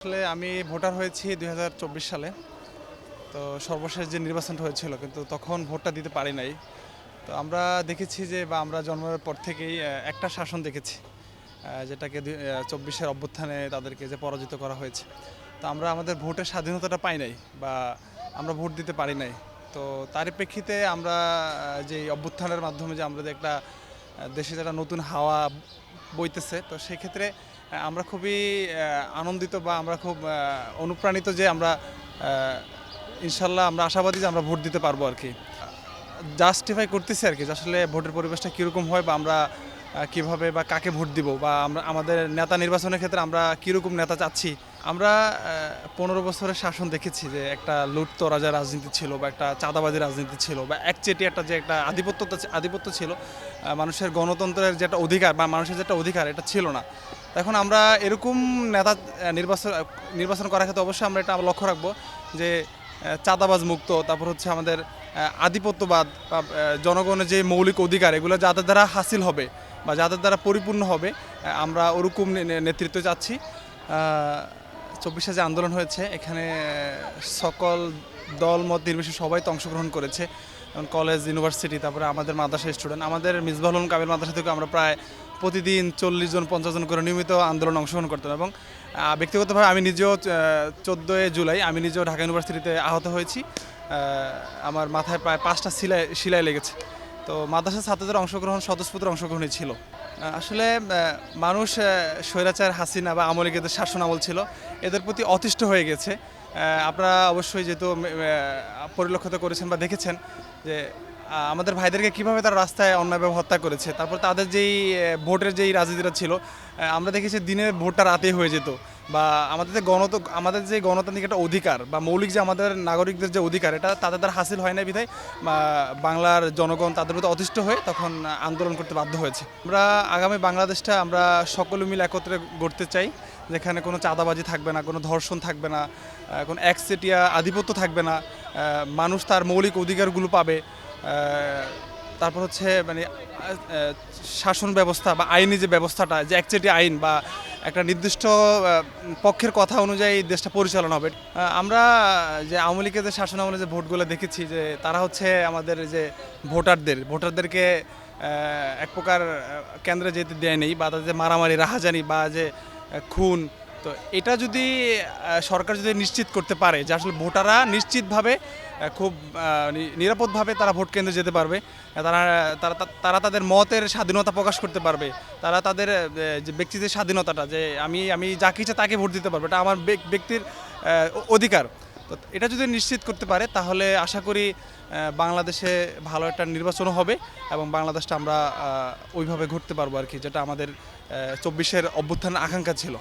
আসলে আমি ভোটার হয়েছি ২০২৪ সালে। তো সর্বশেষ যে নির্বাচনটা হয়েছিল কিন্তু তখন ভোটটা দিতে পারি নাই। তো আমরা দেখেছি যে বা আমরা জন্মের পর থেকেই একটা শাসন দেখেছি, যেটাকে ২০২৪-এর অভ্যুত্থানে তাদেরকে যে পরাজিত করা হয়েছে। তো আমরা আমাদের ভোটের স্বাধীনতাটা পাই নাই বা আমরা ভোট দিতে পারি নাই। তো তারই প্রেক্ষিতে আমরা যে অভ্যুত্থানের মাধ্যমে যে আমরা যে একটা দেশে যেটা নতুন হাওয়া বইতেছে, তো সেক্ষেত্রে আমরা খুবই আনন্দিত বা আমরা খুব অনুপ্রাণিত যে আমরা ইনশাল্লাহ আমরা আশাবাদী যে আমরা ভোট দিতে পারবো আর কি। জাস্টিফাই করতেছি আর কি যে আসলে ভোটের পরিবেশটা কীরকম হয় বা আমরা কিভাবে বা কাকে ভোট দিব বা আমরা আমাদের নেতা নির্বাচনের ক্ষেত্রে আমরা কীরকম নেতা চাচ্ছি। আমরা ১৫ বছরের শাসন দেখেছি যে একটা লুটতরাজা রাজনীতি ছিল বা একটা চাঁদাবাজি রাজনীতি ছিল বা একচেটিয়া একটা যে একটা আধিপত্য ছিল, মানুষের গণতন্ত্রের যেটা অধিকার বা মানুষের যেটা অধিকার এটা ছিল না। এখন আমরা এরকম নেতা নির্বাচন করার ক্ষেত্রে অবশ্যই আমরা এটা লক্ষ্য রাখবো যে চাঁদাবাজ মুক্ত, তারপর হচ্ছে আমাদের আধিপত্যবাদ বা জনগণের যে মৌলিক অধিকার এগুলো যাদের দ্বারা হাসিল হবে বা যাদের দ্বারা পরিপূর্ণ হবে, আমরা ওরকম নেতৃত্ব চাচ্ছি। ২৪-এ যে আন্দোলন হয়েছে এখানে সকল দল মত নির্বিশেষে সবাই তো অংশগ্রহণ করেছে, যেমন কলেজ, ইউনিভার্সিটি, তারপরে আমাদের মাদ্রাসার স্টুডেন্ট। আমাদের মিসবাহুল উলুম কামিল মাদ্রাসা থেকে আমরা প্রায় প্রতিদিন ৪০ জন ৫০ জন করে নিয়মিত আন্দোলন অংশগ্রহণ করতাম এবং ব্যক্তিগতভাবে আমি নিজেও ১৪ জুলাই আমি নিজেও ঢাকা ইউনিভার্সিটিতে আহত হয়েছি। আমার মাথায় প্রায় ৫টা সেলাই লেগেছে। তো মাদ্রাসার ছাত্রদের অংশগ্রহণ স্বতঃস্ফূর্ত অংশগ্রহণই ছিল। আসলে মানুষ স্বৈরাচার হাসিনা বা আওয়ামী লীগের শাসন আমল ছিল, এদের প্রতি অতিষ্ঠ হয়ে গেছে। আপনারা অবশ্যই যেহেতু পরিলক্ষিত করেছেন বা দেখেছেন যে আমাদের ভাইদেরকে কিভাবে তারা রাস্তায় অন্যায়ভাবে হত্যা করেছে। তারপর তাদের যেই ভোটের যেই রাজনীতিটা ছিল, আমরা দেখেছি দিনের ভোটটা রাতেই হয়ে যেত বা আমাদের যে গণতান্ত্রিক একটা অধিকার বা মৌলিক যে আমাদের নাগরিকদের যে অধিকার এটা তাদের দ্বারা হাসিল হয় না বিধায় বাংলার জনগণ তাদের প্রতি অতিষ্ঠ হয়ে তখন আন্দোলন করতে বাধ্য হয়েছে। আমরা আগামী বাংলাদেশটা আমরা সকলে মিলে একত্রে গড়তে চাই, যেখানে কোনো চাঁদাবাজি থাকবে না, কোনো ধর্ষণ থাকবে না, কোনো একচেটিয়া আধিপত্য থাকবে না, মানুষ তার মৌলিক অধিকারগুলো পাবে। তারপর হচ্ছে মানে শাসন ব্যবস্থা বা আইনি যে ব্যবস্থাটা যে একচেটিয়া আইন বা একটা নির্দিষ্ট পক্ষের কথা অনুযায়ী দেশটা পরিচালনা হবে। আমরা যে আওয়ামী লীগের যে শাসন আমলে যে ভোটগুলো দেখেছি যে তারা হচ্ছে আমাদের যে ভোটারদেরকে এক প্রকার কেন্দ্রে যেতে দেয় নেই বা তাদের যে মারামারি রাহাজানি বা যে খুন, তো এটা যদি সরকার যদি নিশ্চিত করতে পারে যে আসলে ভোটাররা নিশ্চিতভাবে খুব নিরাপদভাবে তারা ভোট কেন্দ্রে যেতে পারবে, তারা তারা তারা তাদের মতের স্বাধীনতা প্রকাশ করতে পারবে, তারা তাদের যে ব্যক্তিদের স্বাধীনতাটা যে আমি যাকে ইচ্ছা তাকে ভোট দিতে পারবে, এটা আমার ব্যক্তির অধিকার। তো এটা যদি নিশ্চিত করতে পারে তাহলে আশা করি বাংলাদেশে ভালো একটা নির্বাচনও হবে এবং বাংলাদেশটা আমরা ওইভাবে ঘুরতে পারবো আর কি, যেটা আমাদের ২৪-এর অভ্যুত্থানের আকাঙ্ক্ষা ছিল।